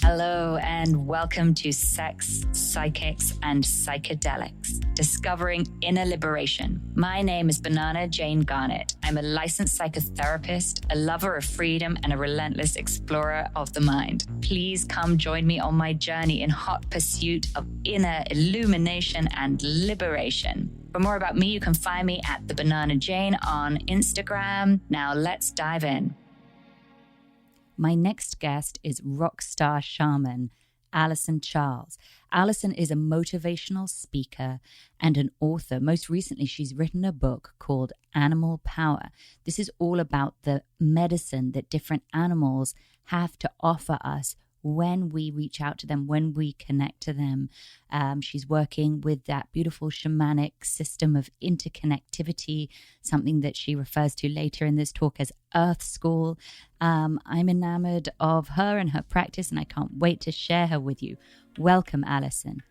Hello and welcome to Sex, Psychics, and Psychedelics, Discovering Inner Liberation. My name is BananaJane Garnett. I'm a licensed psychotherapist, a lover of freedom, and a relentless explorer of the mind. Please come join me on my journey in hot pursuit of inner illumination and liberation. For more about me, you can find me at the BananaJane on Instagram. Now let's dive in. My next guest is Rockstar Shaman Alyson Charles. Alyson is a motivational speaker and an author. Most recently, she's written a book called Animal Power. This is all about the medicine that different animals have to offer us when we reach out to them, when we connect to them. She's working with that beautiful shamanic system of interconnectivity, something that she refers to later in this talk as Earth School. I'm enamored of her and her practice, and I can't wait to share her with you. Welcome, Alyson.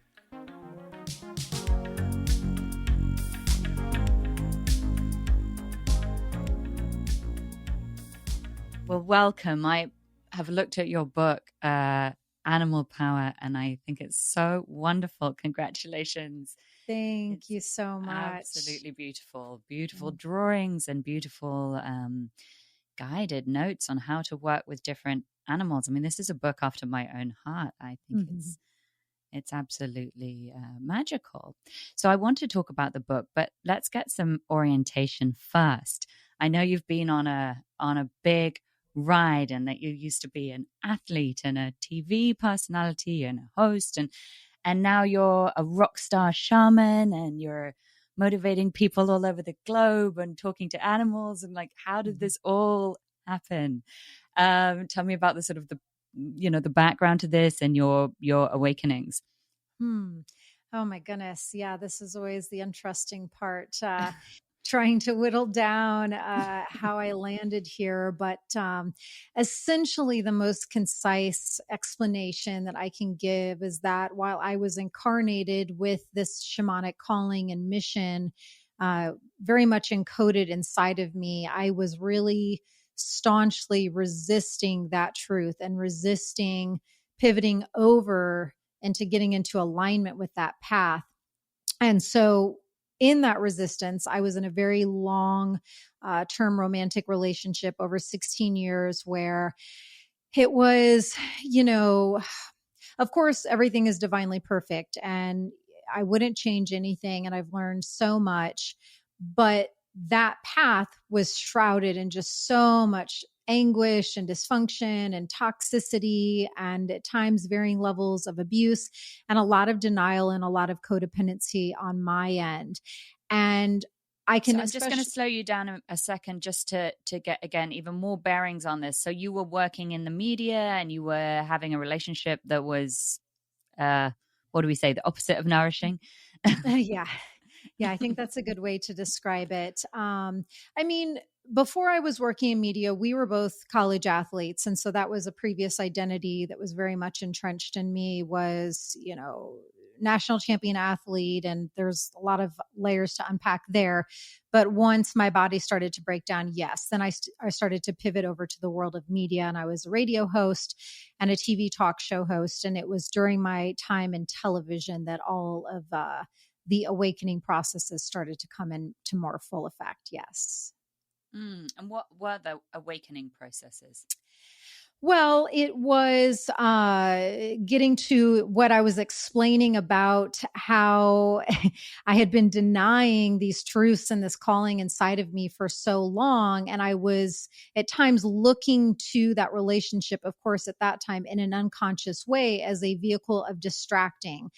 Well, welcome. I have looked at your book, Animal Power, and I think it's so wonderful. Congratulations. Thank you so much. Absolutely beautiful. Beautiful drawings and beautiful guided notes on how to work with different animals. I mean, this is a book after my own heart. I think it's absolutely magical. So I want to talk about the book, but let's get some orientation first. I know you've been on a big ride, and that you used to be an athlete and a TV personality and a host, and now you're a rock star shaman, and you're motivating people all over the globe and talking to animals, and like, how did this all happen? Tell me about the sort of the background to this and your awakenings. Oh my goodness. Yeah, this is always the interesting part. Trying to whittle down how I landed here. But essentially, the most concise explanation that I can give is that while I was incarnated with this shamanic calling and mission very much encoded inside of me, I was really staunchly resisting that truth and resisting pivoting over into getting into alignment with that path. And so in that resistance, I was in a very long term romantic relationship over 16 years where it was, of course, everything is divinely perfect and I wouldn't change anything. And I've learned so much, but that path was shrouded in just so much anguish and dysfunction and toxicity, and at times varying levels of abuse, and a lot of denial and a lot of codependency on my end. And I can. So I'm just going to slow you down a second, just to get again even more bearings on this. So you were working in the media, and you were having a relationship that was, what do we say, the opposite of nourishing? Yeah, I think that's a good way to describe it. I mean, before I was working in media, we were both college athletes. And so that was a previous identity that was very much entrenched in me, was, national champion athlete. And there's a lot of layers to unpack there. But once my body started to break down, yes, then I started to pivot over to the world of media. And I was a radio host and a TV talk show host. And it was during my time in television that all of the awakening processes started to come into more full effect. Yes. And what were the awakening processes? Well, it was getting to what I was explaining about how I had been denying these truths and this calling inside of me for so long. And I was at times looking to that relationship, of course, at that time in an unconscious way as a vehicle of distracting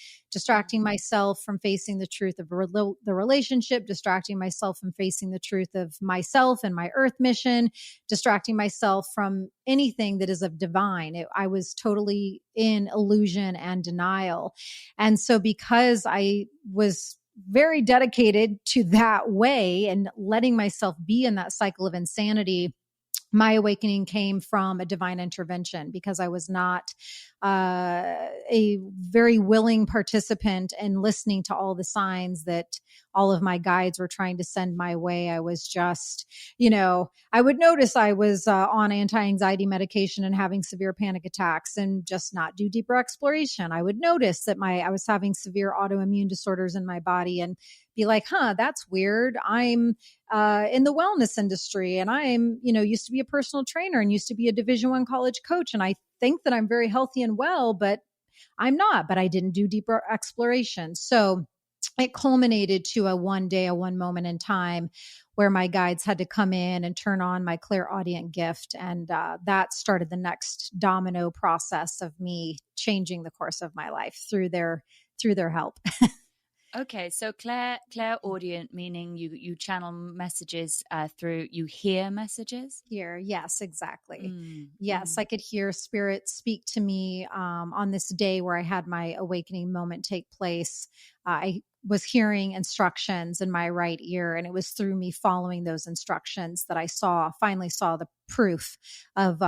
myself from facing the truth of the relationship, distracting myself from facing the truth of myself and my earth mission, distracting myself from anything that is of divine. I was totally in illusion and denial. And so because I was very dedicated to that way and letting myself be in that cycle of insanity, my awakening came from a divine intervention, because I was not a very willing participant in listening to all the signs that all of my guides were trying to send my way. I was just, I would notice I was on anti-anxiety medication and having severe panic attacks and just not do deeper exploration. I would notice that I was having severe autoimmune disorders in my body and be like, that's weird. I'm in the wellness industry, and I'm, used to be a personal trainer and used to be a Division I college coach. And I think that I'm very healthy and well, but I'm not, but I didn't do deeper exploration. So it culminated to a one moment in time where my guides had to come in and turn on my clairaudient gift. And that started the next domino process of me changing the course of my life through their help. Okay, so clairaudient, meaning you channel messages through, you hear messages? Yes, exactly. Yes, I could hear spirit speak to me on this day where I had my awakening moment take place. I was hearing instructions in my right ear, and it was through me following those instructions that I finally saw the proof of,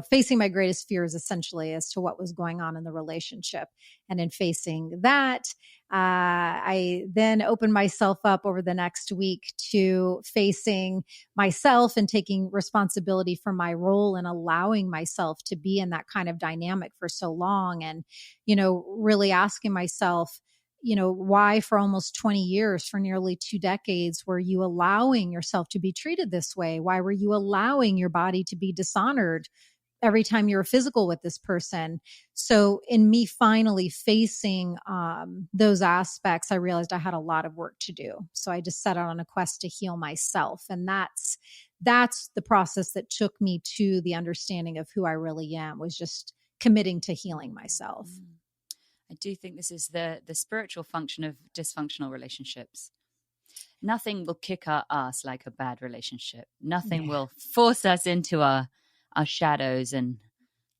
facing my greatest fears, essentially, as to what was going on in the relationship. And in facing that, I then opened myself up over the next week to facing myself and taking responsibility for my role and allowing myself to be in that kind of dynamic for so long. And, really asking myself, why for almost 20 years, for nearly 2 decades, were you allowing yourself to be treated this way? Why were you allowing your body to be dishonored every time you were physical with this person? So in me finally facing those aspects, I realized I had a lot of work to do. So I just set out on a quest to heal myself. And that's the process that took me to the understanding of who I really am, was just committing to healing myself. I do think this is the spiritual function of dysfunctional relationships. Nothing will kick our ass like a bad relationship. Nothing will force us into our shadows and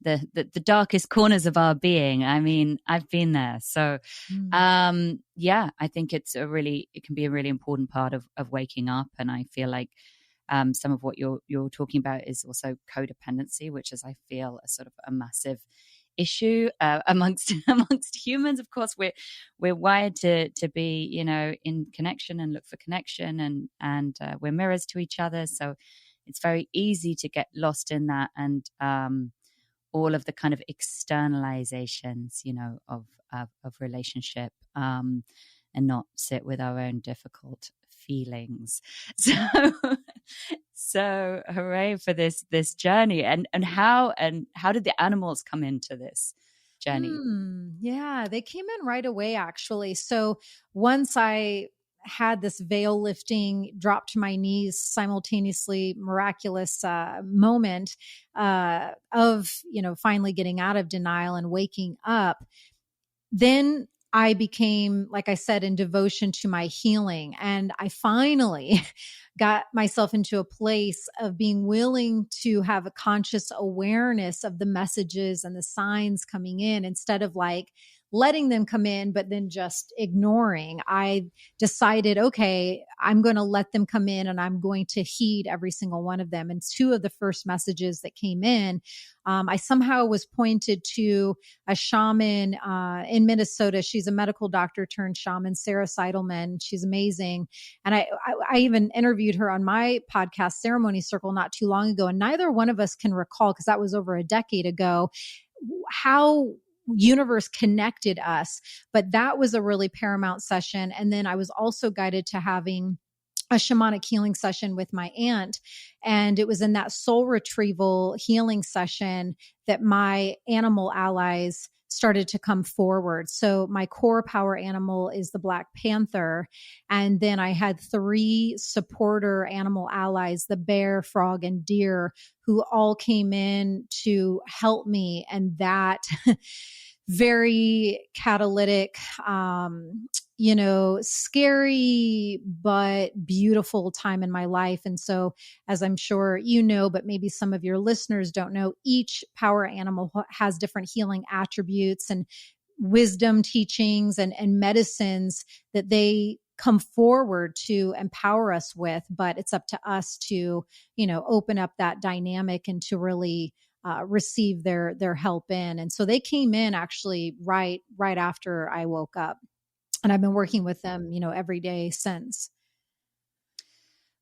the darkest corners of our being. I mean, I've been there. So, I think it can be a really important part of waking up. And I feel like some of what you're talking about is also codependency, which is, I feel, a sort of a massive issue amongst humans. Of course, we're wired to be, in connection and look for connection, and we're mirrors to each other. So it's very easy to get lost in that, and all of the kind of externalizations, of relationship, and not sit with our own difficult feelings. So hooray for this journey. And how did the animals come into this journey? Yeah, they came in right away, actually. So once I had this veil lifting, drop to my knees, simultaneously miraculous moment of, finally getting out of denial and waking up, then I became, like I said, in devotion to my healing. And I finally got myself into a place of being willing to have a conscious awareness of the messages and the signs coming in, instead of like letting them come in, but then just ignoring. I decided, okay, I'm going to let them come in and I'm going to heed every single one of them. And 2 of the first messages that came in, I somehow was pointed to a shaman in Minnesota. She's a medical doctor turned shaman, Sarah Seidelman. She's amazing. And I even interviewed her on my podcast, Ceremony Circle, not too long ago. And neither one of us can recall, because that was over a decade ago, how universe connected us. But that was a really paramount session. And then I was also guided to having a shamanic healing session with my aunt. And it was in that soul retrieval healing session that my animal allies started to come forward. So my core power animal is the Black Panther. And then I had 3 supporter animal allies, the bear, frog, and deer, who all came in to help me. And that very catalytic, scary, but beautiful time in my life. And so, as I'm sure but maybe some of your listeners don't know, each power animal has different healing attributes and wisdom teachings and medicines that they come forward to empower us with, but it's up to us to, open up that dynamic and to really receive their help in. And so they came in actually right after I woke up, and I've been working with them, every day since.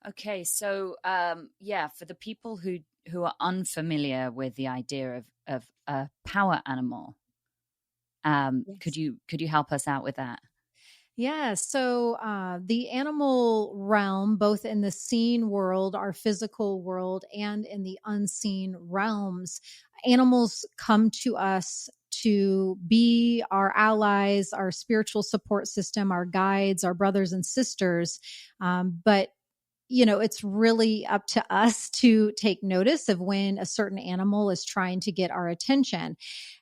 Okay, so for the people who are unfamiliar with the idea of a power animal, could Yes. you help us out with that? Yeah. So the animal realm, both in the seen world, our physical world, and in the unseen realms, animals come to us to be our allies, our spiritual support system, our guides, our brothers and sisters. But it's really up to us to take notice of when a certain animal is trying to get our attention.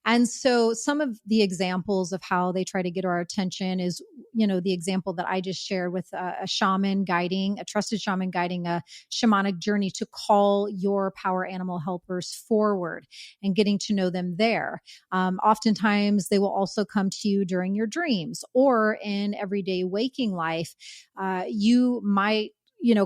And so some of the examples of how they try to get our attention is, the example that I just shared with a trusted shaman guiding a shamanic journey to call your power animal helpers forward and getting to know them there. Oftentimes they will also come to you during your dreams or in everyday waking life. You might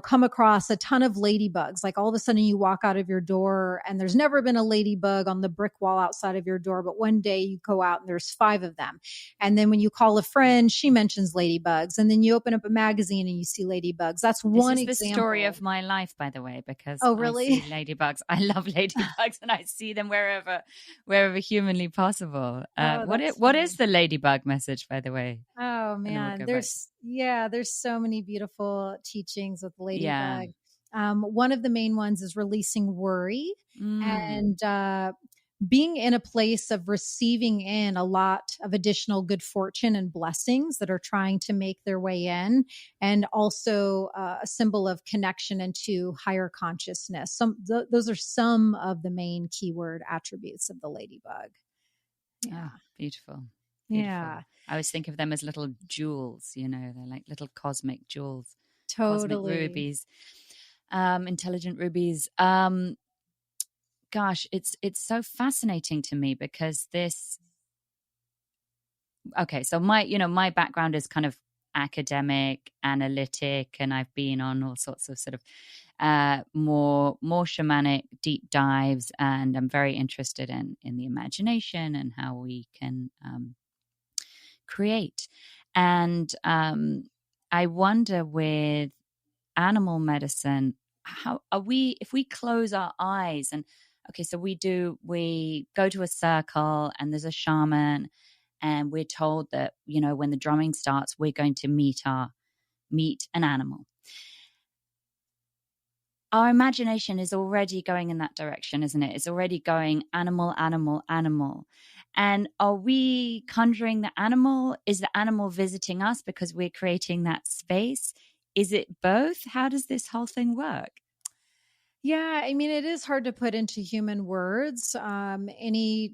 come across a ton of ladybugs. Like all of a sudden you walk out of your door and there's never been a ladybug on the brick wall outside of your door. But one day you go out and there's 5 of them. And then when you call a friend, she mentions ladybugs. And then you open up a magazine and you see ladybugs. That's one example. This is the story of my life, by the way, because Oh, really? I see ladybugs. I love ladybugs and I see them wherever humanly possible. What is the ladybug message, by the way? Oh man, there's so many beautiful teachings with ladybug. One of the main ones is releasing worry and being in a place of receiving in a lot of additional good fortune and blessings that are trying to make their way in, and also a symbol of connection into higher consciousness. Those are some of the main keyword attributes of the ladybug. Yeah, beautiful. Yeah. I always think of them as little jewels, they're like little cosmic jewels. Totally. Cosmic rubies, intelligent rubies. Gosh, it's so fascinating to me because so my background is kind of academic, analytic, and I've been on all sorts of sort of more shamanic deep dives, and I'm very interested in the imagination and how we can create. And I wonder with animal medicine, how are we, if we close our eyes and, okay, so we go to a circle and there's a shaman and we're told that, when the drumming starts, we're going to meet an animal. Our imagination is already going in that direction, isn't it? It's already going animal, animal, animal. And are we conjuring the animal? Is the animal visiting us because we're creating that space? Is it both? How does this whole thing work? Yeah, I mean, it is hard to put into human words. Any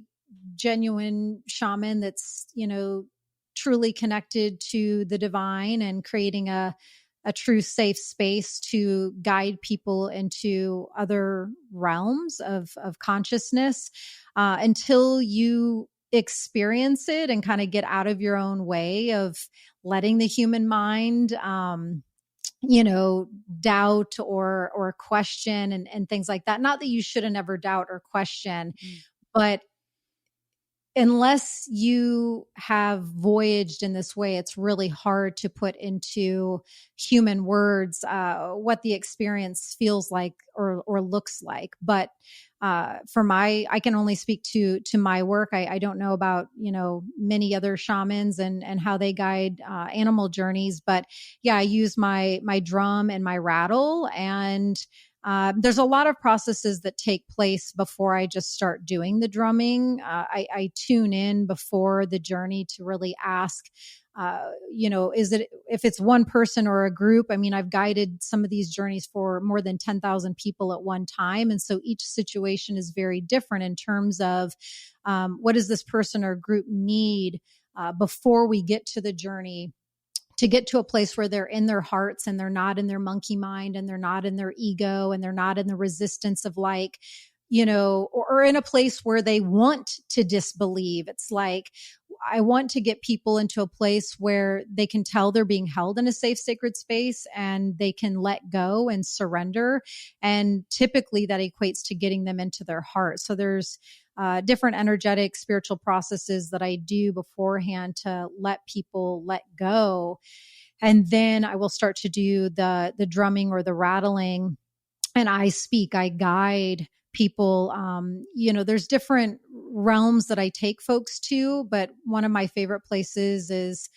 genuine shaman that's, truly connected to the divine and creating a true safe space to guide people into other realms of consciousness, until you experience it and kind of get out of your own way of letting the human mind, doubt or question and things like that. Not that you shouldn't ever doubt or question, but unless you have voyaged in this way, it's really hard to put into human words what the experience feels like or looks like. But I can only speak to my work. I don't know about, many other shamans and how they guide animal journeys. But yeah, I use my drum and my rattle, and there's a lot of processes that take place before I just start doing the drumming. I tune in before the journey to really ask, if it's one person or a group. I mean, I've guided some of these journeys for more than 10,000 people at one time. And so each situation is very different in terms of what does this person or group need before we get to the journey, to get to a place where they're in their hearts and they're not in their monkey mind and they're not in their ego and they're not in the resistance of or in a place where they want to disbelieve. It's like, I want to get people into a place where they can tell they're being held in a safe, sacred space and they can let go and surrender. And typically that equates to getting them into their heart. So there's different energetic spiritual processes that I do beforehand to let people let go. And then I will start to do the drumming or the rattling, and I guide people. There's different realms that I take folks to, but one of my favorite places is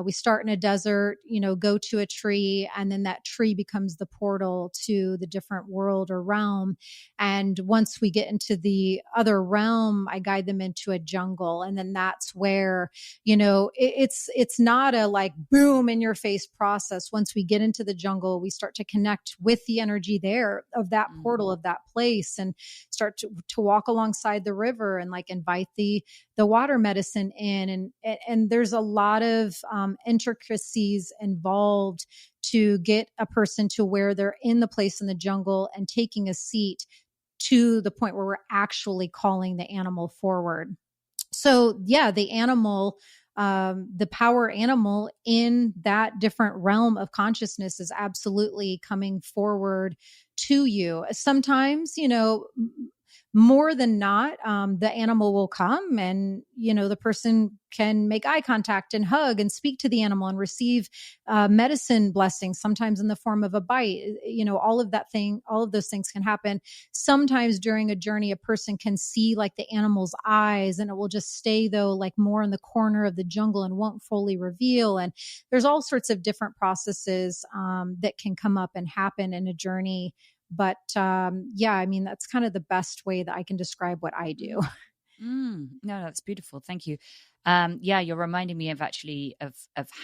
we start in a desert, go to a tree, and then that tree becomes the portal to the different world or realm. And once we get into the other realm, I guide them into a jungle. And then that's where, it's not a like boom in your face process. Once we get into the jungle, we start to connect with the energy there of that portal of that place, and start to walk alongside the river and like invite the water medicine in. And there's a lot of intricacies involved to get a person to where they're in the place in the jungle and taking a seat to the point where we're actually calling the animal forward. So yeah, the animal, the power animal in that different realm of consciousness is absolutely coming forward to you. Sometimes, more than not, the animal will come and, the person can make eye contact and hug and speak to the animal and receive medicine blessings, sometimes in the form of a bite. All of those things can happen. Sometimes during a journey, a person can see like the animal's eyes, and it will just stay though, like more in the corner of the jungle and won't fully reveal. And there's all sorts of different processes that can come up and happen in a journey. But that's kind of the best way that I can describe what I do. No, that's beautiful. Thank you. You're reminding me of actually of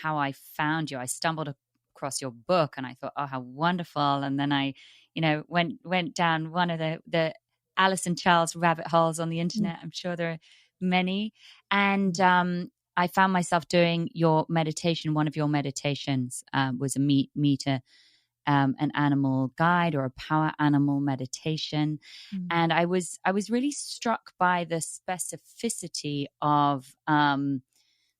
how I found you. I stumbled across your book and I thought, oh, how wonderful. And then I, went down one of the Alyson Charles rabbit holes on the internet. I'm sure there are many. And I found myself doing your meditation. One of your meditations was a meter. An animal guide or a power animal meditation. And I was really struck by the specificity of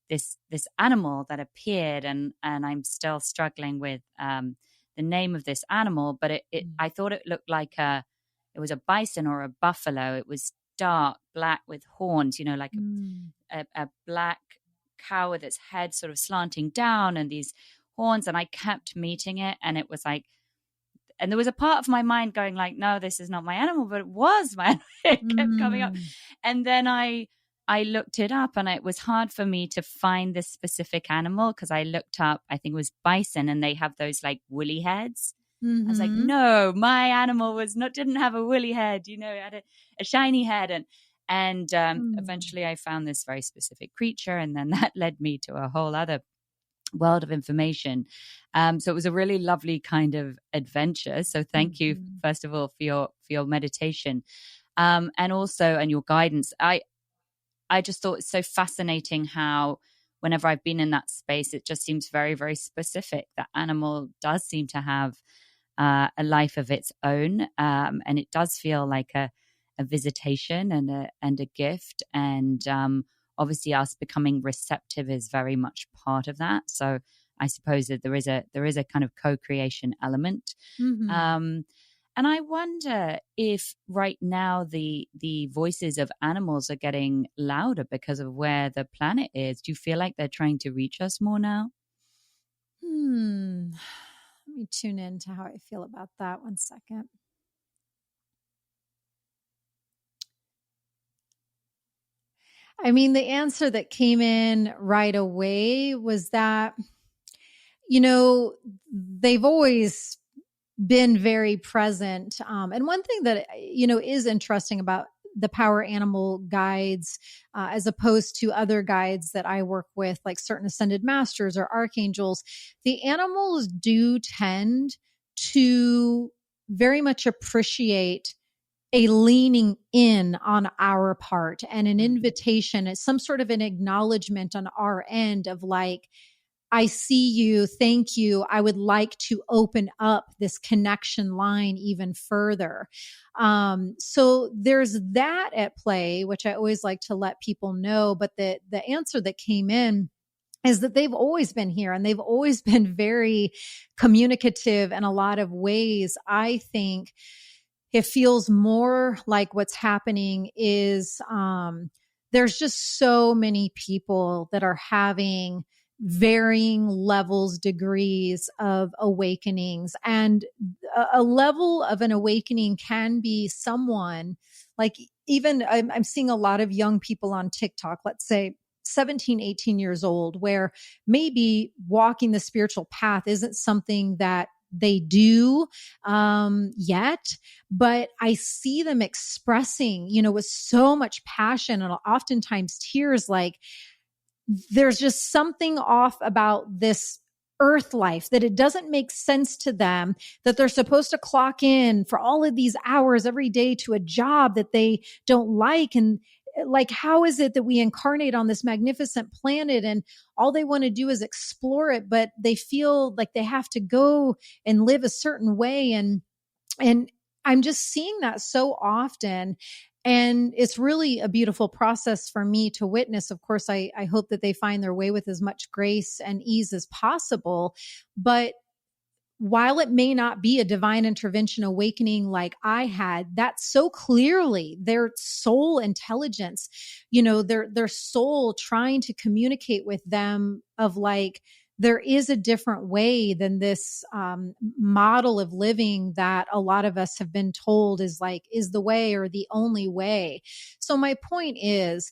this animal that appeared, and I'm still struggling with the name of this animal, but I thought it looked like it was a bison or a buffalo. It was dark black with horns, like a black cow with its head sort of slanting down and these horns. And I kept meeting it, and it was like, and there was a part of my mind going like, no, this is not my animal, but it was my animal. It kept coming up. And then I looked it up, and it was hard for me to find this specific animal because I looked up, I think it was bison, and they have those like woolly heads. I was like, no, my animal didn't have a woolly head, it had a shiny head. And eventually I found this very specific creature, and then that led me to a whole other world of information. So it was a really lovely kind of adventure. So thank you, first of all, for your meditation, and your guidance. I just thought it's so fascinating how whenever I've been in that space, it just seems very, very specific. That animal does seem to have a life of its own, and it does feel like a visitation and a gift. And obviously, us becoming receptive is very much part of that. So I suppose that there is a kind of co-creation element. And I wonder if right now the voices of animals are getting louder because of where the planet is. Do you feel like they're trying to reach us more now? Let me tune in to how I feel about that. 1 second. I mean, the answer that came in right away was that, they've always been very present. And one thing that, is interesting about the power animal guides, as opposed to other guides that I work with, like certain ascended masters or archangels, the animals do tend to very much appreciate a leaning in on our part and an invitation, some sort of an acknowledgement on our end of like, I see you. Thank you. I would like to open up this connection line even further. So there's that at play, which I always like to let people know. But the answer that came in is that they've always been here and they've always been very communicative in a lot of ways. I think it feels more like what's happening is there's just so many people that are having varying levels, degrees of awakenings. And a level of an awakening can be someone like, even I'm seeing a lot of young people on TikTok, let's say 17, 18 years old, where maybe walking the spiritual path isn't something that they do yet, but I see them expressing, with so much passion and oftentimes tears, like there's just something off about this earth life, that it doesn't make sense to them that they're supposed to clock in for all of these hours every day to a job that they don't like. And like, how is it that we incarnate on this magnificent planet and all they want to do is explore it, but they feel like they have to go and live a certain way. And I'm just seeing that so often. And it's really a beautiful process for me to witness. Of course, I hope that they find their way with as much grace and ease as possible. But while it may not be a divine intervention awakening like I had, that's so clearly their soul intelligence, their soul trying to communicate with them of like, there is a different way than this model of living that a lot of us have been told is the way or the only way. So my point is,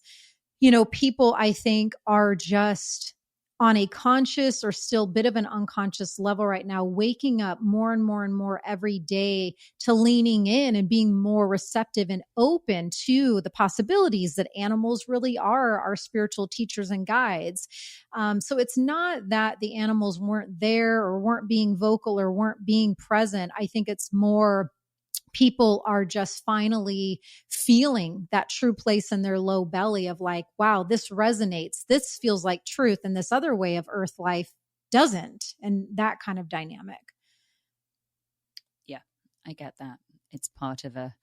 people I think are just on a conscious or still bit of an unconscious level right now, waking up more and more and more every day to leaning in and being more receptive and open to the possibilities that animals really are our spiritual teachers and guides. So it's not that the animals weren't there or weren't being vocal or weren't being present. I think it's more people are just finally feeling that true place in their low belly of like, wow, this resonates. This feels like truth. And this other way of earth life doesn't. And that kind of dynamic. Yeah, I get that. It's part of a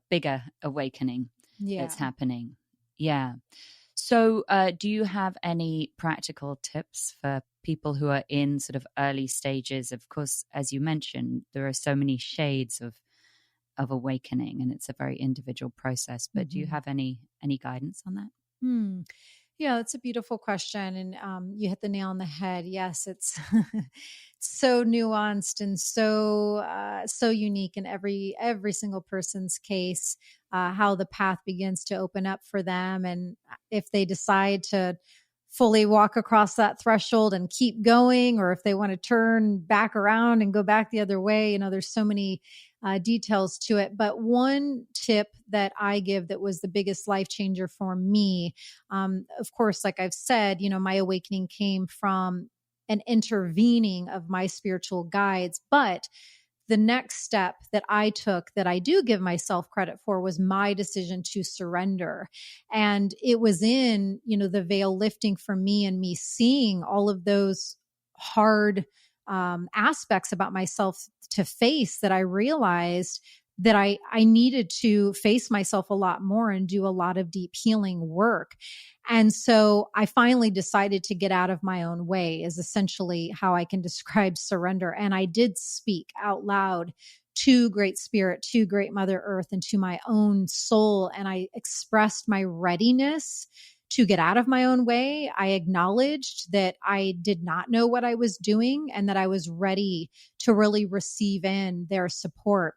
bigger awakening that's happening. Yeah. So do you have any practical tips for people who are in sort of early stages? Of course, as you mentioned, there are so many shades of awakening and it's a very individual process, but do you have any guidance on that? Yeah, that's a beautiful question. And you hit the nail on the head. Yes, it's so nuanced and so unique in every single person's case, how the path begins to open up for them. And if they decide to fully walk across that threshold and keep going, or if they want to turn back around and go back the other way, there's so many details to it. But one tip that I give that was the biggest life changer for me, of course, like I've said, my awakening came from an intervening of my spiritual guides. But the next step that I took that I do give myself credit for was my decision to surrender. And it was in, the veil lifting for me and me seeing all of those hard aspects about myself to face that I realized that I needed to face myself a lot more and do a lot of deep healing work. And so I finally decided to get out of my own way is essentially how I can describe surrender. And I did speak out loud to Great Spirit, to Great Mother Earth, and to my own soul. And I expressed my readiness to get out of my own way. I acknowledged that I did not know what I was doing and that I was ready to really receive in their support.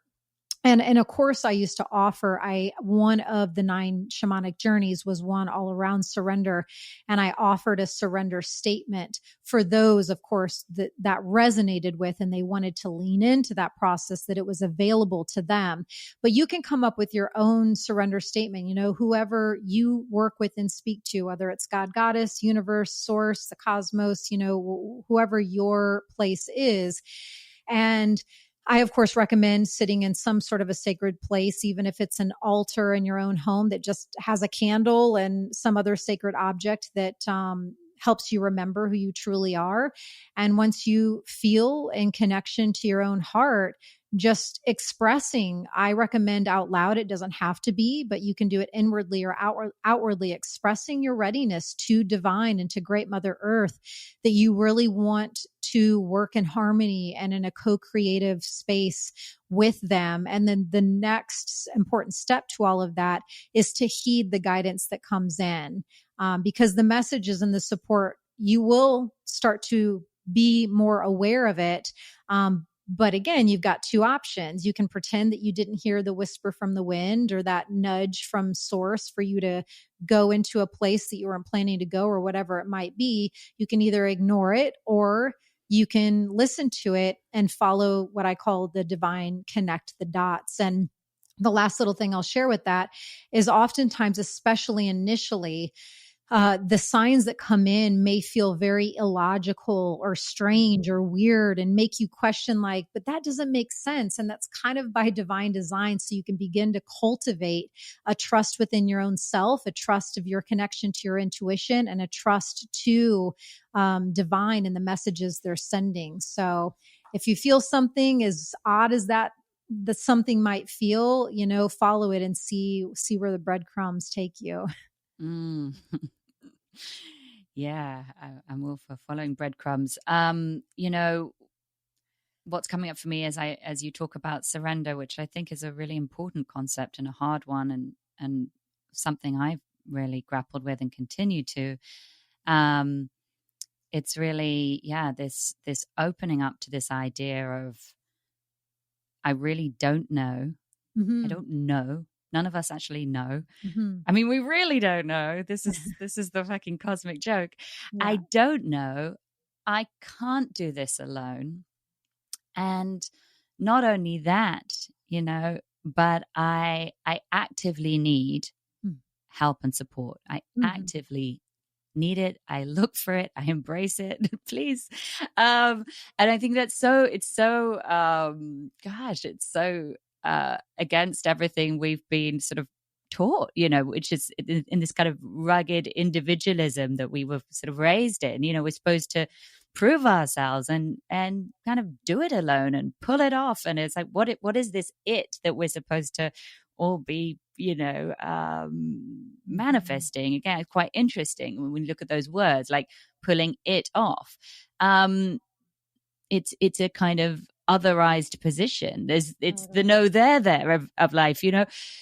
And of course, I used to offer, one of the 9 shamanic journeys was one all around surrender. And I offered a surrender statement for those, of course, that resonated with, and they wanted to lean into that process, that it was available to them. But you can come up with your own surrender statement, whoever you work with and speak to, whether it's God, Goddess, universe, source, the cosmos, whoever your place is. And I, of course, recommend sitting in some sort of a sacred place, even if it's an altar in your own home that just has a candle and some other sacred object that helps you remember who you truly are. And once you feel in connection to your own heart, just expressing, I recommend out loud. It doesn't have to be, but you can do it inwardly or outwardly, expressing your readiness to divine and to great Mother Earth, that you really want to work in harmony and in a co-creative space with them. And then the next important step to all of that is to heed the guidance that comes in, because the messages and the support, you will start to be more aware of it. But again, you've got two options. You can pretend that you didn't hear the whisper from the wind or that nudge from source for you to go into a place that you weren't planning to go, or whatever it might be. You can either ignore it, or you can listen to it and follow what I call the divine connect the dots. And the last little thing I'll share with that is oftentimes, especially initially, the signs that come in may feel very illogical or strange or weird and make you question, like, but that doesn't make sense. And that's kind of by divine design. So you can begin to cultivate a trust within your own self, a trust of your connection to your intuition, and a trust to divine and the messages they're sending. So if you feel something as odd as that something might feel, follow it and see where the breadcrumbs take you. Mm. Yeah, I'm all for following breadcrumbs. What's coming up for me as you talk about surrender, which I think is a really important concept and a hard one, and something I've really grappled with and continue to. It's really, this opening up to this idea of, I really don't know. Mm-hmm. I don't know. None of us actually know. Mm-hmm. I mean, we really don't know. This is the fucking cosmic joke. Yeah. I don't know. I can't do this alone. And not only that, but I actively need help and support. I actively need it. I look for it. I embrace it, please. And I think it's so against everything we've been sort of taught, which is in this kind of rugged individualism that we were sort of raised in. We're supposed to prove ourselves and kind of do it alone and pull it off. And it's like, what is this it that we're supposed to all be, manifesting? Again, it's quite interesting when we look at those words, like pulling it off. It's a kind of otherized position. It's the no there of life,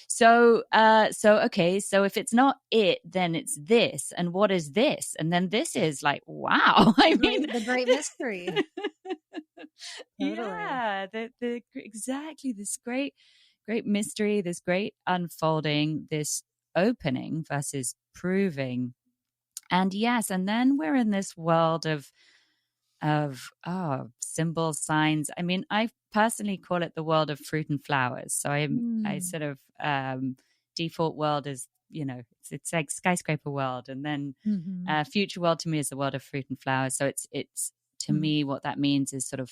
So okay, so if it's not it, then it's this. And what is this? And then this is like, wow. I mean, the great mystery. Yeah, exactly, this great mystery, this great unfolding, this opening versus proving. And yes, and then we're in this world of symbols, signs. I mean, I personally call it the world of fruit and flowers. So I sort of default world is, it's like skyscraper world, and then future world to me is the world of fruit and flowers. So it's to me, what that means is sort of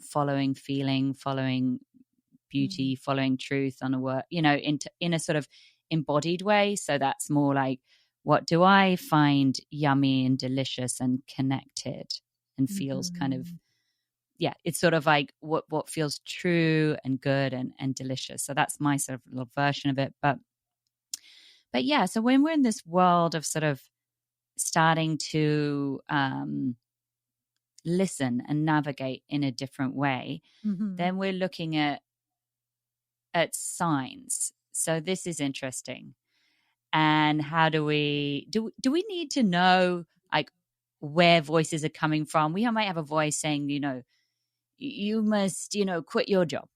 following feeling, following beauty, following truth on a work, in a sort of embodied way. So that's more like, what do I find yummy and delicious and connected and feels kind of, it's sort of like what feels true and good and delicious. So that's my sort of little version of it. But yeah, so when we're in this world of sort of starting to listen and navigate in a different way, then we're looking at signs. So this is interesting. And how do we need to know, like, where voices are coming from? We might have a voice saying, you must, quit your job.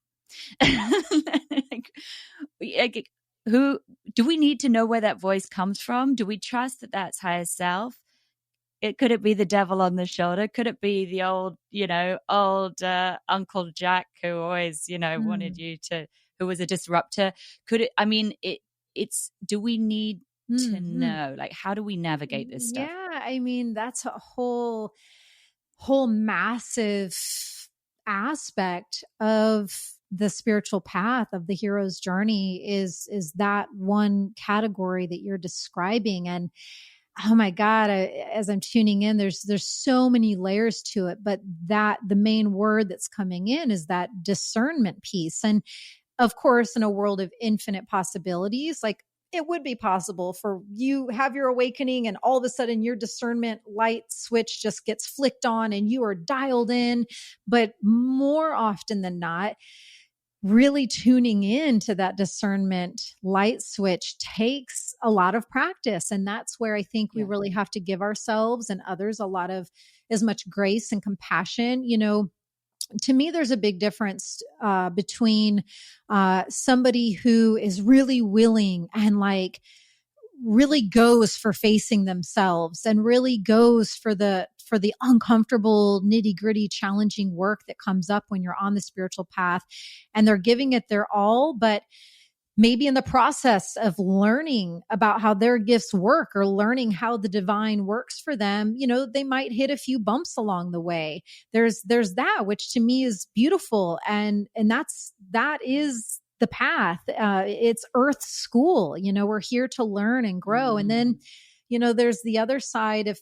like, who do we need to know where that voice comes from? Do we trust that that's higher self? Could it be the devil on the shoulder? Could it be the old Uncle Jack who always, wanted you to, who was a disruptor? Could it? I mean, it's. Do we need to know? Like, how do we navigate this stuff? Yeah, I mean, that's a whole massive aspect of the spiritual path, of the hero's journey, is that one category that you're describing. And oh my God, as I'm tuning in, there's so many layers to it, but that the main word that's coming in is that discernment piece. And of course, in a world of infinite possibilities, like it would be possible for you have your awakening and all of a sudden your discernment light switch just gets flicked on and you are dialed in. But more often than not, really tuning in to that discernment light switch takes a lot of practice. And that's where I think we Yeah. really have to give ourselves and others a lot of as much grace and compassion. You know, to me, there's a big difference between somebody who is really willing and like really goes for facing themselves and really goes for the uncomfortable, nitty-gritty, challenging work that comes up when you're on the spiritual path, and they're giving it their all, but maybe in the process of learning about how their gifts work or learning how the divine works for them, you know, they might hit a few bumps along the way. There's that, which to me is beautiful. And that is the path. It's Earth school. You know, we're here to learn and grow. And then, you know, there's the other side. If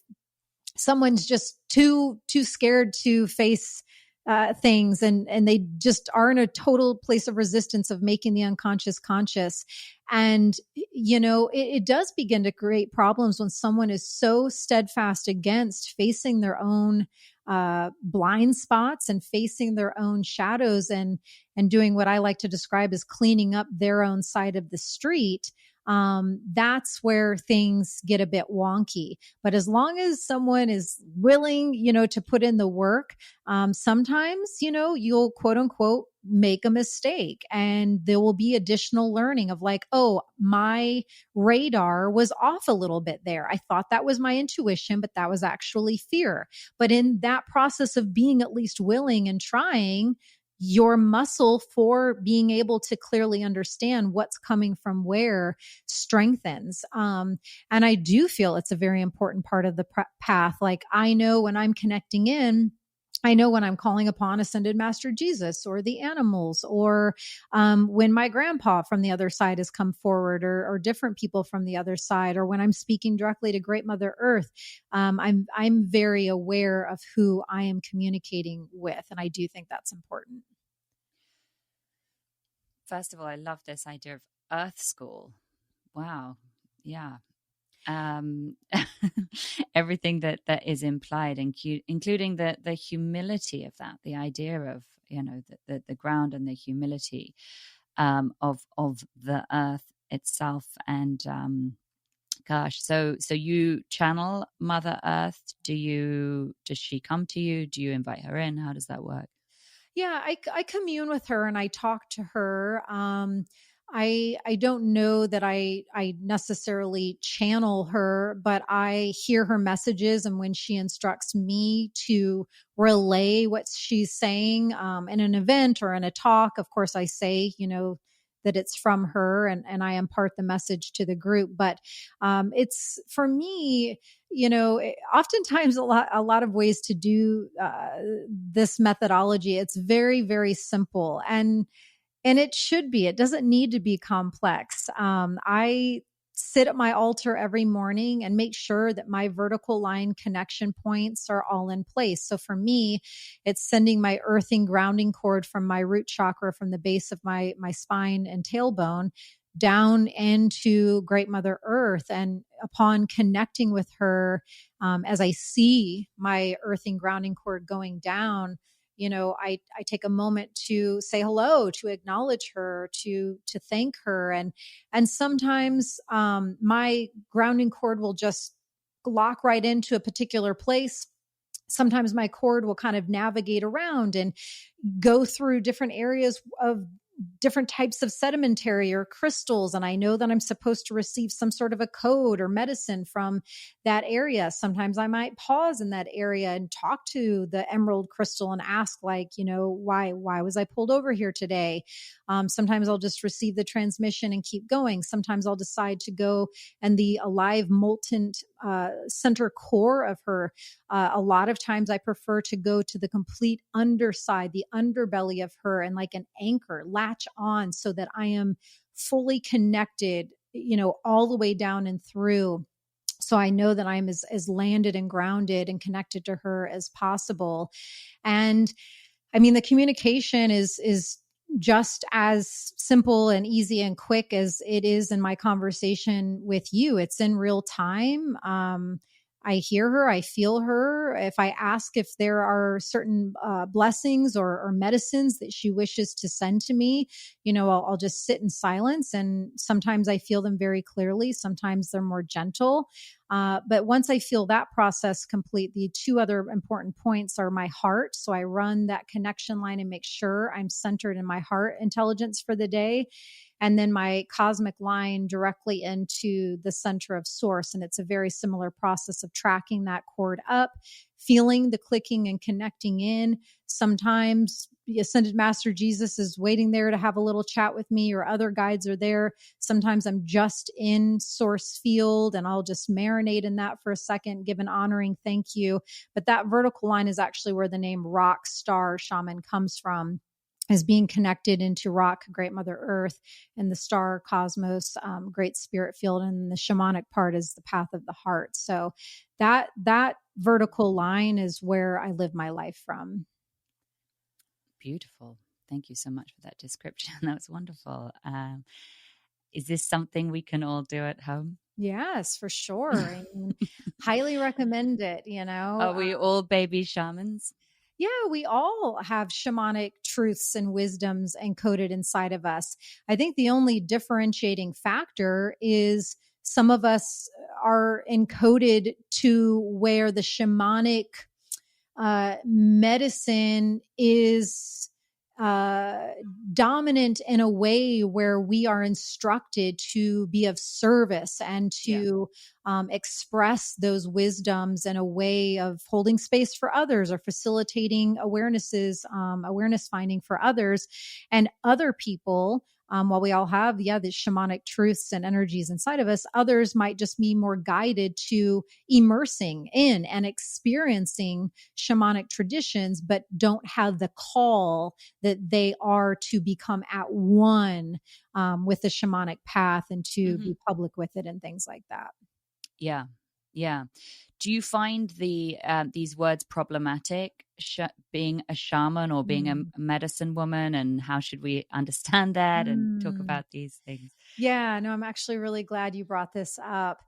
someone's just too scared to face things, and they just are in a total place of resistance of making the unconscious conscious. And, you know, it does begin to create problems when someone is so steadfast against facing their own blind spots and facing their own shadows, and doing what I like to describe as cleaning up their own side of the street. That's where things get a bit wonky. But as long as someone is willing, you know, to put in the work, sometimes, you know, you'll quote unquote make a mistake and there will be additional learning of like, oh, my radar was off a little bit there. I thought that was my intuition, but that was actually fear. But in that process of being at least willing and trying, your muscle for being able to clearly understand what's coming from where strengthens. And I do feel it's a very important part of the path. Like I know when I'm connecting in, I know when I'm calling upon Ascended Master Jesus or the animals, or when my grandpa from the other side has come forward, or different people from the other side, or when I'm speaking directly to Great Mother Earth. I'm very aware of who I am communicating with, and I do think that's important. First of all, I love this idea of Earth School. Wow. Yeah. um, everything that is implied, including the humility of that, the idea of, you know, the ground and the humility of the earth itself. And gosh, so you channel Mother Earth. Does she come to you? Do you invite her in? How does that work? Yeah, I commune with her and I talk to her. I don't know that I necessarily channel her, but I hear her messages, and when she instructs me to relay what she's saying in an event or in a talk, of course I say, you know, that it's from her, and I impart the message to the group. But it's for me, you know, oftentimes a lot of ways to do this methodology. It's very, very simple, and it should be. It doesn't need to be complex. I sit at my altar every morning and make sure that my vertical line connection points are all in place. So for me, it's sending my earthing grounding cord from my root chakra, from the base of my spine and tailbone, down into Great Mother Earth. And upon connecting with her, as I see my earthing grounding cord going down, you know, I take a moment to say hello, to acknowledge her, to thank her. And sometimes my grounding cord will just lock right into a particular place. Sometimes my cord will kind of navigate around and go through different areas of different types of sedimentary or crystals. And I know that I'm supposed to receive some sort of a code or medicine from that area. Sometimes I might pause in that area and talk to the emerald crystal and ask, like, you know, why was I pulled over here today? Sometimes I'll just receive the transmission and keep going. Sometimes I'll decide to go and the alive molten center core of her. A lot of times I prefer to go to the complete underside, the underbelly of her, and like an anchor, latch on so that I am fully connected, you know, all the way down and through. So I know that I'm as landed and grounded and connected to her as possible. And I mean, the communication is just as simple and easy and quick as it is in my conversation with you. It's in real time. I hear her, I feel her. If I ask if there are certain blessings or medicines that she wishes to send to me, I'll just sit in silence. And sometimes I feel them very clearly. Sometimes they're more gentle. But once I feel that process complete, the two other important points are my heart. So I run that connection line and make sure I'm centered in my heart intelligence for the day. And then my cosmic line directly into the center of source. And it's a very similar process of tracking that cord up, feeling the clicking and connecting in. Sometimes the Ascended Master Jesus is waiting there to have a little chat with me, or other guides are there. Sometimes I'm just in source field and I'll just marinate in that for a second, give an honoring thank you. But that vertical line is actually where the name Rockstar Shaman comes from, as being connected into rock, Great Mother Earth, and the star cosmos, Great Spirit Field, and the shamanic part is the path of the heart. So that vertical line is where I live my life from. Beautiful. Thank you so much for that description. That was wonderful. Is this something we can all do at home? Yes, for sure. I mean, highly recommend it. Are we all baby shamans? Yeah, we all have shamanic truths and wisdoms encoded inside of us. I think the only differentiating factor is some of us are encoded to where the shamanic medicine is dominant in a way where we are instructed to be of service and to express those wisdoms in a way of holding space for others or facilitating awareness finding for others. And other people, while we all have, the shamanic truths and energies inside of us, others might just be more guided to immersing in and experiencing shamanic traditions, but don't have the call that they are to become at one with the shamanic path and to be public with it and things like that. Yeah. Yeah. Do you find these words problematic, being a shaman or being a medicine woman, and how should we understand that and talk about these things? Yeah, no, I'm actually really glad you brought this up.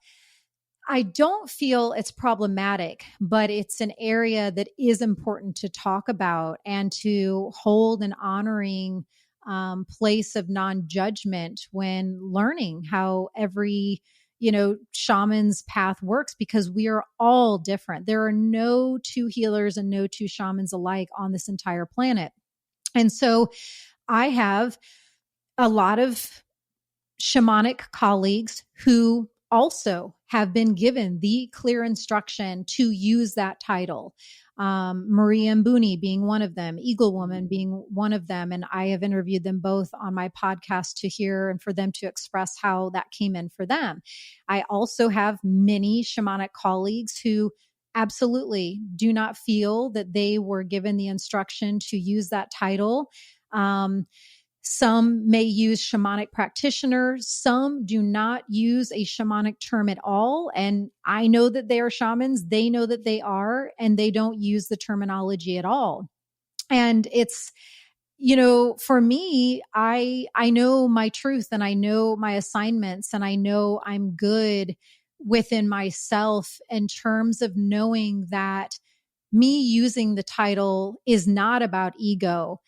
I don't feel it's problematic, but it's an area that is important to talk about and to hold an honoring place of non-judgment when learning how every shaman's path works, because we are all different. There are no two healers and no two shamans alike on this entire planet. And so I have a lot of shamanic colleagues who also have been given the clear instruction to use that title. Maria Mbuni being one of them, Eagle Woman being one of them. And I have interviewed them both on my podcast to hear and for them to express how that came in for them. I also have many shamanic colleagues who absolutely do not feel that they were given the instruction to use that title. Some may use shamanic practitioner. Some do not use a shamanic term at all. And I know that they are shamans. They know that they are, and they don't use the terminology at all. And it's, for me, I know my truth and I know my assignments and I know I'm good within myself in terms of knowing that me using the title is not about ego.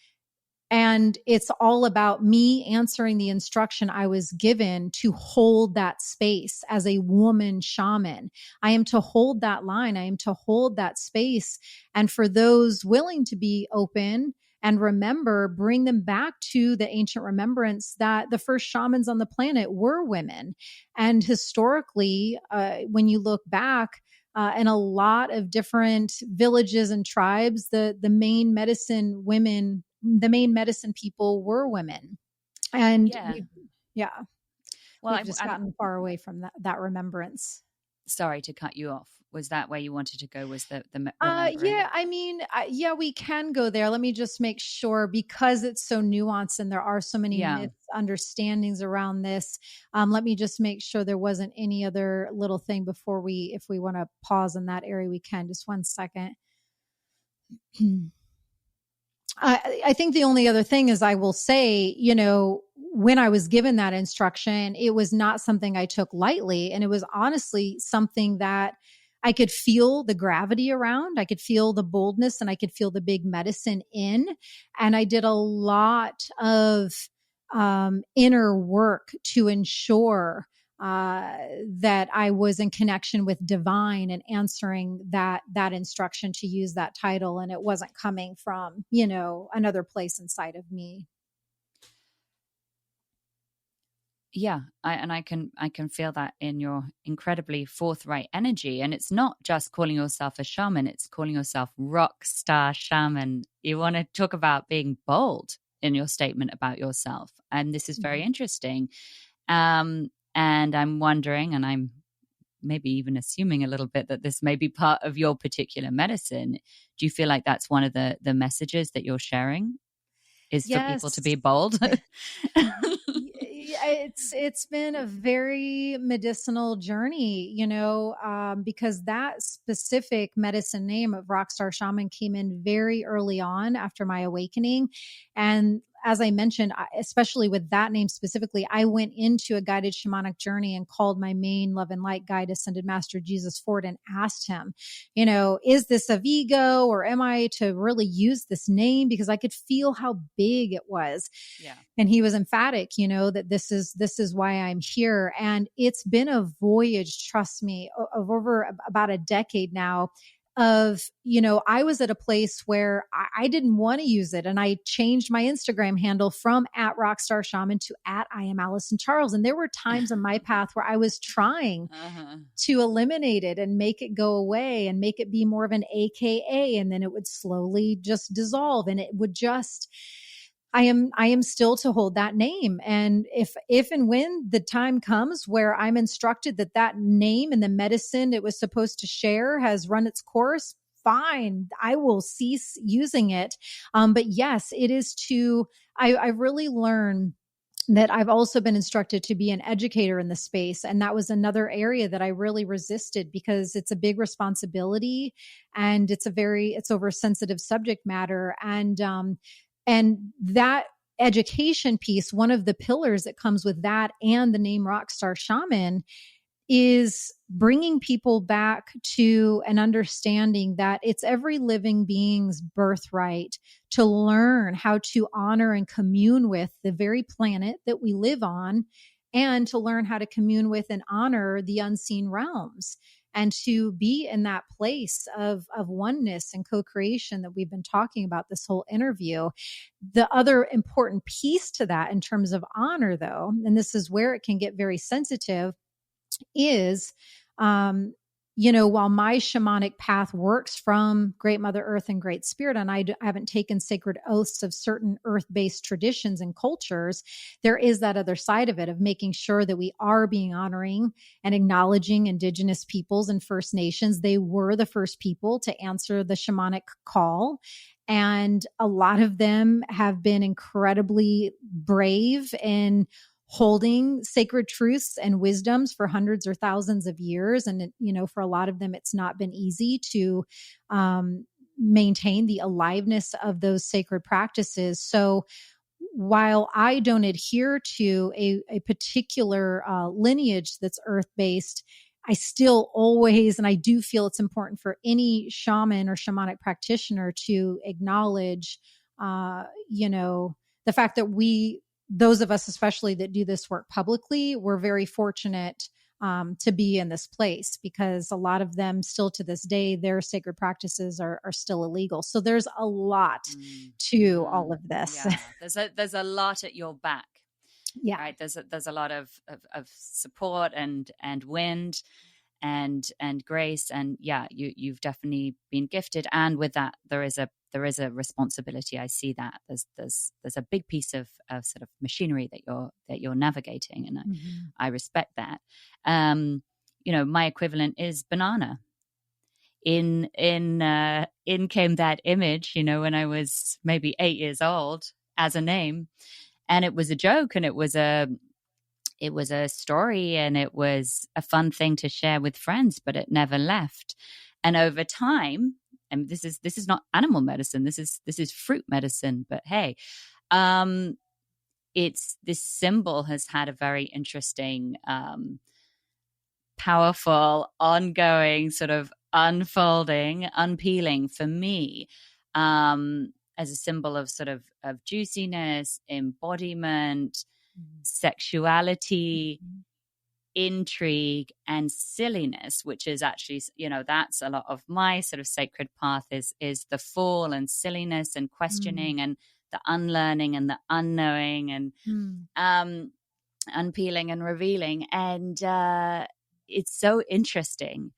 And it's all about me answering the instruction I was given to hold that space as a woman shaman. I am to hold that line. I am to hold that space. And for those willing to be open and remember, bring them back to the ancient remembrance that the first shamans on the planet were women. And historically, when you look back, in a lot of different villages and tribes, the main medicine people were women. And Well, we've just gotten far away from that remembrance. Sorry to cut you off. Was that where you wanted to go? Was the remembering? Yeah, I mean, yeah, we can go there. Let me just make sure, because it's so nuanced and there are so many Yeah. misunderstandings around this. Let me just make sure there wasn't any other little thing before if we want to pause in that area, we can. Just one second. I think the only other thing is, I will say, when I was given that instruction, it was not something I took lightly. And it was honestly something that I could feel the gravity around. I could feel the boldness, and I could feel the big medicine in. And I did a lot of inner work to ensure that I was in connection with divine and answering that instruction to use that title, and it wasn't coming from another place inside of me. Yeah, I can feel that in your incredibly forthright energy. And it's not just calling yourself a shaman; it's calling yourself Rockstar Shaman. You want to talk about being bold in your statement about yourself, and this is very interesting. And I'm wondering, and I'm maybe even assuming a little bit, that this may be part of your particular medicine. Do you feel like that's one of the messages that you're sharing, is for people to be bold? It's been a very medicinal journey, because that specific medicine name of Rockstar Shaman came in very early on after my awakening. And as I mentioned, especially with that name specifically, I went into a guided shamanic journey and called my main love and light guide, Ascended Master Jesus Ford, and asked him, is this of ego, or am I to really use this name? Because I could feel how big it was. Yeah. And he was emphatic, that this is why I'm here. And it's been a voyage, trust me, of over about a decade now. I was at a place where I didn't want to use it. And I changed my Instagram handle from @Rockstar Shaman to @I am Alyson Charles. And there were times in my path where I was trying to eliminate it and make it go away and make it be more of an AKA. And then it would slowly just dissolve, and it would just, I am still to hold that name. And if and when the time comes where I'm instructed that name and the medicine it was supposed to share has run its course, fine, I will cease using it. But yes, it is I really learned that I've also been instructed to be an educator in the space. And that was another area that I really resisted, because it's a big responsibility, and it's over a sensitive subject matter. And that education piece, one of the pillars that comes with that and the name Rockstar Shaman, is bringing people back to an understanding that it's every living being's birthright to learn how to honor and commune with the very planet that we live on, and to learn how to commune with and honor the unseen realms, and to be in that place of oneness and co-creation that we've been talking about this whole interview. The other important piece to that in terms of honor, though, and this is where it can get very sensitive, is, while my shamanic path works from Great Mother Earth and Great Spirit, and I haven't taken sacred oaths of certain earth-based traditions and cultures, there is that other side of it, of making sure that we are being honoring and acknowledging Indigenous peoples and First Nations. They were the first people to answer the shamanic call. And a lot of them have been incredibly brave in holding sacred truths and wisdoms for hundreds or thousands of years. And, for a lot of them, it's not been easy to maintain the aliveness of those sacred practices. So while I don't adhere to a particular lineage that's earth-based, I still always, and I do feel it's important for any shaman or shamanic practitioner to acknowledge, the fact that those of us, especially that do this work publicly, we're very fortunate to be in this place, because a lot of them still to this day, their sacred practices are still illegal. So there's a lot to all of this. Yeah. There's a lot at your back. Yeah. Right. There's a lot of support and wind and grace. And yeah, you've definitely been gifted. And with that, there is a responsibility. I see that there's a big piece of sort of machinery that you're navigating, and I respect that. my equivalent is banana. In came that image, when I was maybe 8 years old, as a name, and it was a joke, and it was a story, and it was a fun thing to share with friends, but it never left. And over time, and this is not animal medicine, this is fruit medicine, but hey, it's this symbol has had a very interesting, powerful, ongoing sort of unfolding, unpeeling for me, as a symbol of sort of juiciness, embodiment, sexuality, intrigue, and silliness, which is actually, that's a lot of my sort of sacred path is the fall and silliness and questioning and the unlearning and the unknowing and unpeeling and revealing. And it's so interesting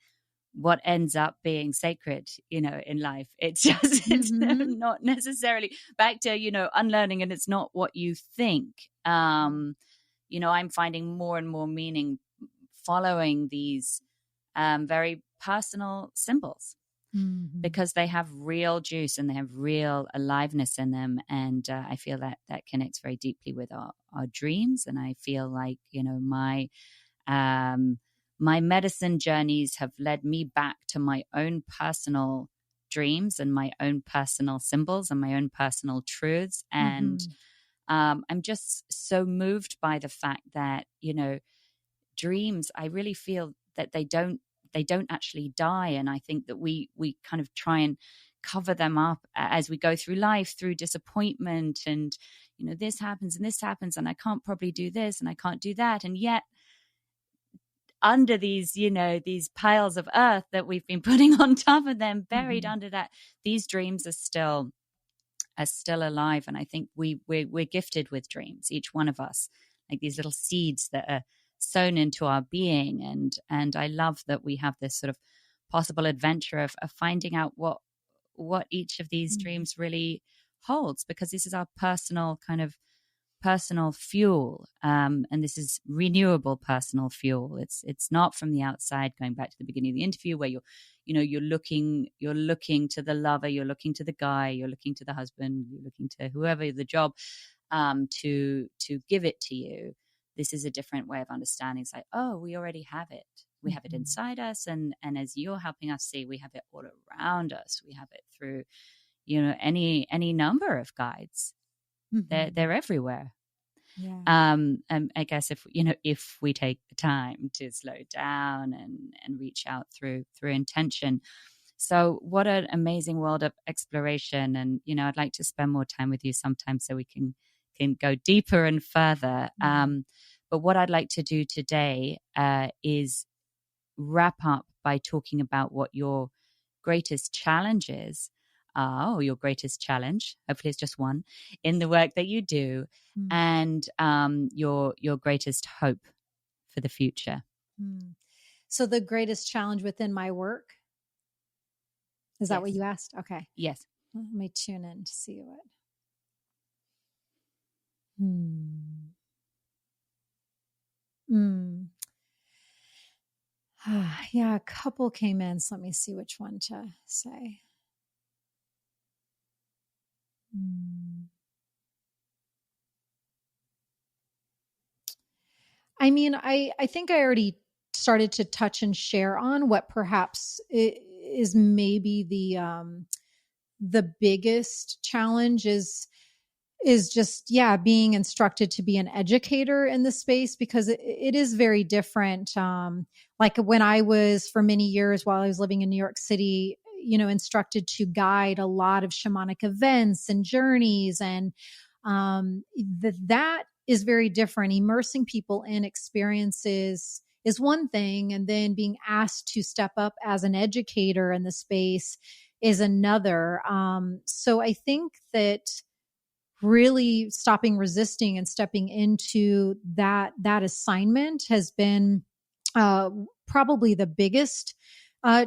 what ends up being sacred, in life. It's just it's not necessarily back to, unlearning, and it's not what you think. I'm finding more and more meaning following these very personal symbols because they have real juice and they have real aliveness in them. And I feel that connects very deeply with our dreams. And I feel like, my medicine journeys have led me back to my own personal dreams and my own personal symbols and my own personal truths. And I'm just so moved by the fact that, dreams, I really feel that they don't actually die. And I think that we kind of try and cover them up as we go through life, through disappointment and, this happens and I can't probably do this and I can't do that. And yet under these, these piles of earth that we've been putting on top of them, buried under that, these dreams are still alive. And I think we're gifted with dreams, each one of us, like these little seeds that are sown into our being. And I love that we have this sort of possible adventure of finding out what each of these dreams really holds, because this is our personal fuel, and this is renewable personal fuel. It's not from the outside. Going back to the beginning of the interview, where you're looking to the lover, you're looking to the guy, you're looking to the husband, you're looking to whoever the job, to give it to you. This is a different way of understanding. It's like, oh, we already have it. We have it inside us, and as you're helping us see, we have it all around us. We have it through, any number of guides. They're everywhere. Yeah. I guess if we take the time to slow down and reach out through intention. So what an amazing world of exploration. And, I'd like to spend more time with you sometime so we can go deeper and further. But what I'd like to do today is wrap up by talking about what your greatest challenge is. Or your greatest challenge, hopefully it's just one, in the work that you do, and your greatest hope for the future. So the greatest challenge within my work, is that what you asked? Okay. Yes. Let me tune in to see what. Yeah, a couple came in, so let me see which one to say. I mean, I think I already started to touch and share on what perhaps is maybe the biggest challenge is just, being instructed to be an educator in the space, because it is very different. Like when I was, for many years while I was living in New York City, instructed to guide a lot of shamanic events and journeys. And that is very different. Immersing people in experiences is one thing. And then being asked to step up as an educator in the space is another. So I think that really stopping resisting and stepping into that assignment has been probably the biggest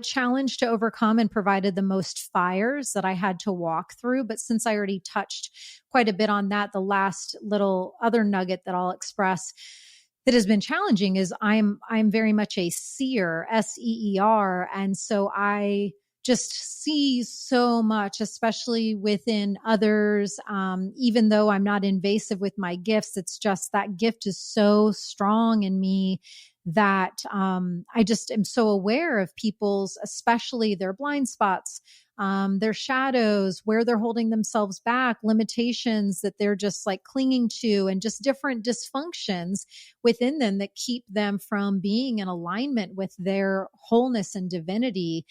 challenge to overcome, and provided the most fires that I had to walk through. But since I already touched quite a bit on that, the last little other nugget that I'll express, that has been challenging is I'm very much a seer, SEER. And so I just see so much, especially within others. Even though I'm not invasive with my gifts, it's just that gift is so strong in me that I just am so aware of people's, especially their blind spots, their shadows, where they're holding themselves back, limitations that they're just like clinging to, and just different dysfunctions within them that keep them from being in alignment with their wholeness and divinity.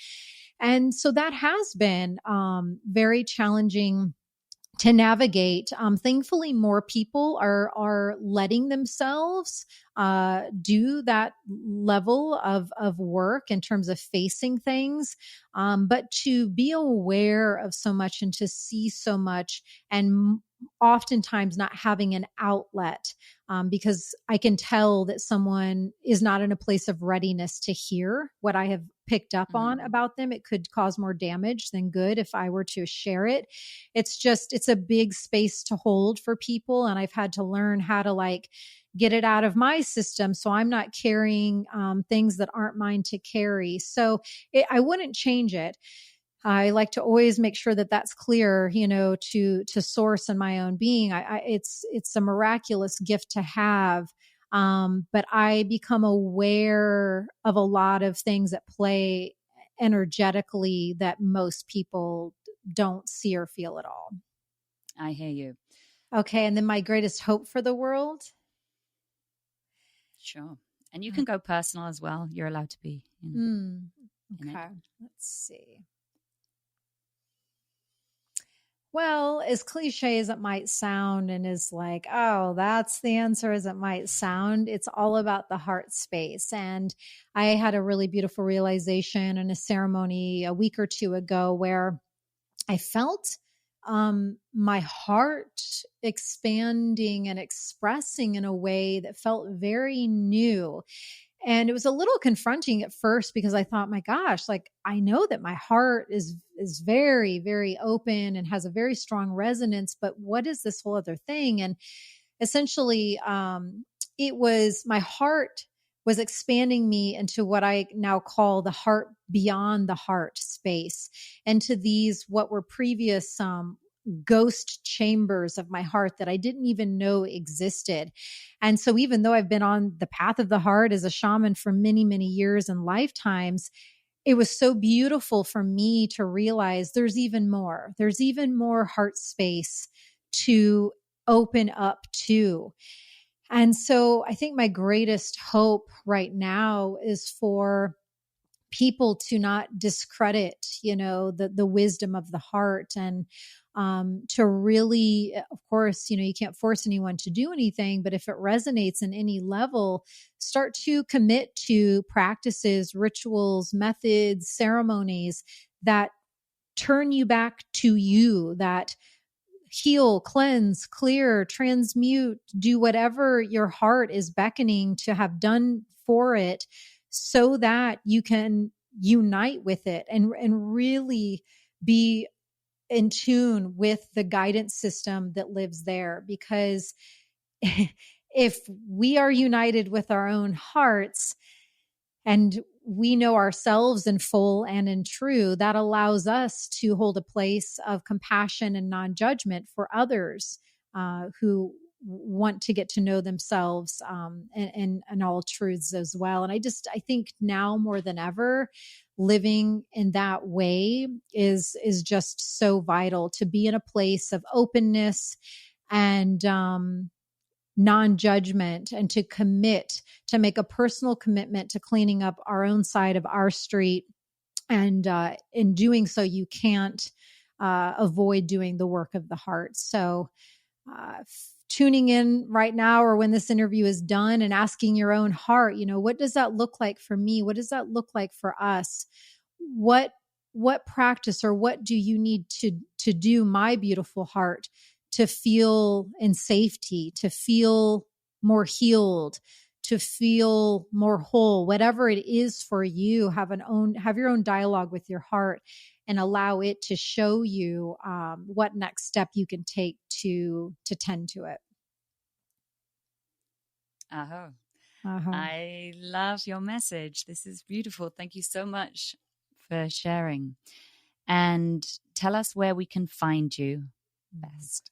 And so that has been very challenging to navigate. Thankfully, more people are letting themselves do that level of work in terms of facing things, but to be aware of so much and to see so much, and oftentimes not having an outlet, because I can tell that someone is not in a place of readiness to hear what I have picked up on about them. It could cause more damage than good if I were to share it. It's a big space to hold for people. And I've had to learn how to like get it out of my system, so I'm not carrying things that aren't mine to carry. So I wouldn't change it. I like to always make sure that that's clear, to source in my own being. It's a miraculous gift to have. But I become aware of a lot of things at play energetically that most people don't see or feel at all. I hear you. Okay. And then my greatest hope for the world. Sure. And you can go personal as well. You're allowed to be. Okay. Let's see. Well, as cliche as it might sound, and as like, oh, that's the answer as it might sound, it's all about the heart space. And I had a really beautiful realization in a ceremony a week or two ago where I felt my heart expanding and expressing in a way that felt very new. And it was a little confronting at first because I thought, my gosh, like I know that my heart is very, very open and has a very strong resonance, but what is this whole other thing? And essentially, it was my heart was expanding me into what I now call the heart beyond the heart space, into these what were previous ghost chambers of my heart that I didn't even know existed. And so even though I've been on the path of the heart as a shaman for many, many years and lifetimes, it was so beautiful for me to realize there's even more. There's even more heart space to open up to. And so I think my greatest hope right now is for people to not discredit, the wisdom of the heart, and to really, of course, you can't force anyone to do anything, but if it resonates in any level, start to commit to practices, rituals, methods, ceremonies that turn you back to you, that heal, cleanse, clear, transmute, do whatever your heart is beckoning to have done for it, so that you can unite with it and really be in tune with the guidance system that lives there. Because if we are united with our own hearts and we know ourselves in full and in true, that allows us to hold a place of compassion and non-judgment for others who want to get to know themselves and all truths as well. And I think now more than ever, living in that way is just so vital, to be in a place of openness and non-judgment, and to commit, to make a personal commitment to cleaning up our own side of our street. And in doing so, you can't avoid doing the work of the heart. So tuning in right now, or when this interview is done, and asking your own heart, what does that look like for me? What does that look like for us? What practice, or what do you need to do, my beautiful heart, to feel in safety, to feel more healed, to feel more whole? Whatever it is for you, have your own dialogue with your heart, and allow it to show you what next step you can take to tend to it. Uh-huh. I love your message. This is beautiful. Thank you so much for sharing. And tell us where we can find you best.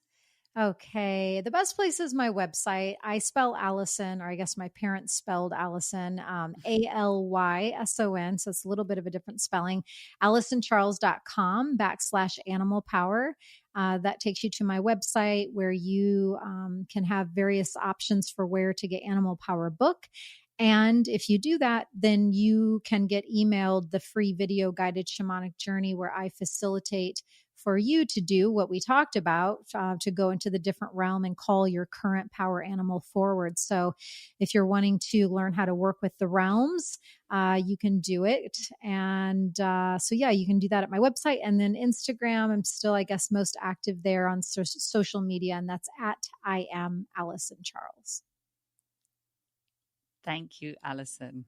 Okay. The best place is my website. I spell Alyson, or I guess my parents spelled Alyson, Alyson. So it's a little bit of a different spelling. AlysonCharles.com/animal power. That takes you to my website where you can have various options for where to get Animal Power book. And if you do that, then you can get emailed the free video guided shamanic journey where I facilitate for you to do what we talked about, to go into the different realm and call your current power animal forward. So if you're wanting to learn how to work with the realms, you can do it. And you can do that at my website. And then Instagram, I'm still, I guess, most active there on social media. And that's at I am Alyson Charles. Thank you, Alyson.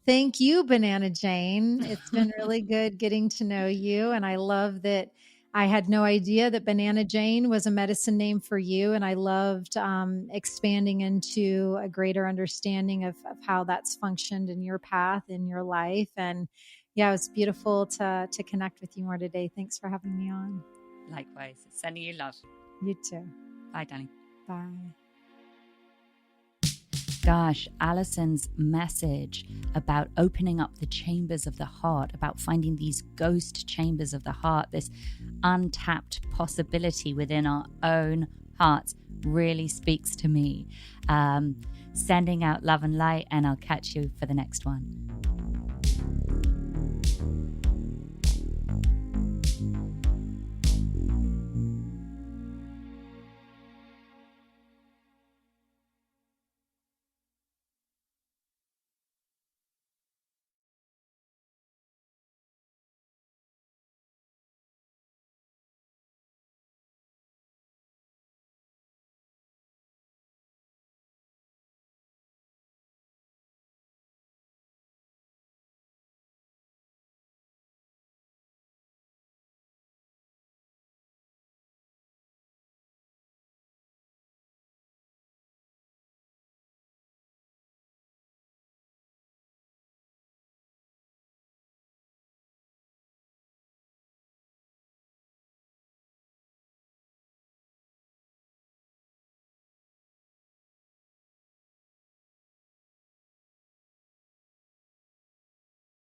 Thank you, BananaJane. It's been really good getting to know you. And I love that I had no idea that BananaJane was a medicine name for you. And I loved expanding into a greater understanding of how that's functioned in your path, in your life. And yeah, it was beautiful to connect with you more today. Thanks for having me on. Likewise. Sending you love. You too. Bye, Danny. Bye. Gosh, Alyson's message about opening up the chambers of the heart, about finding these ghost chambers of the heart, this untapped possibility within our own hearts really speaks to me. Sending out love and light, and I'll catch you for the next one.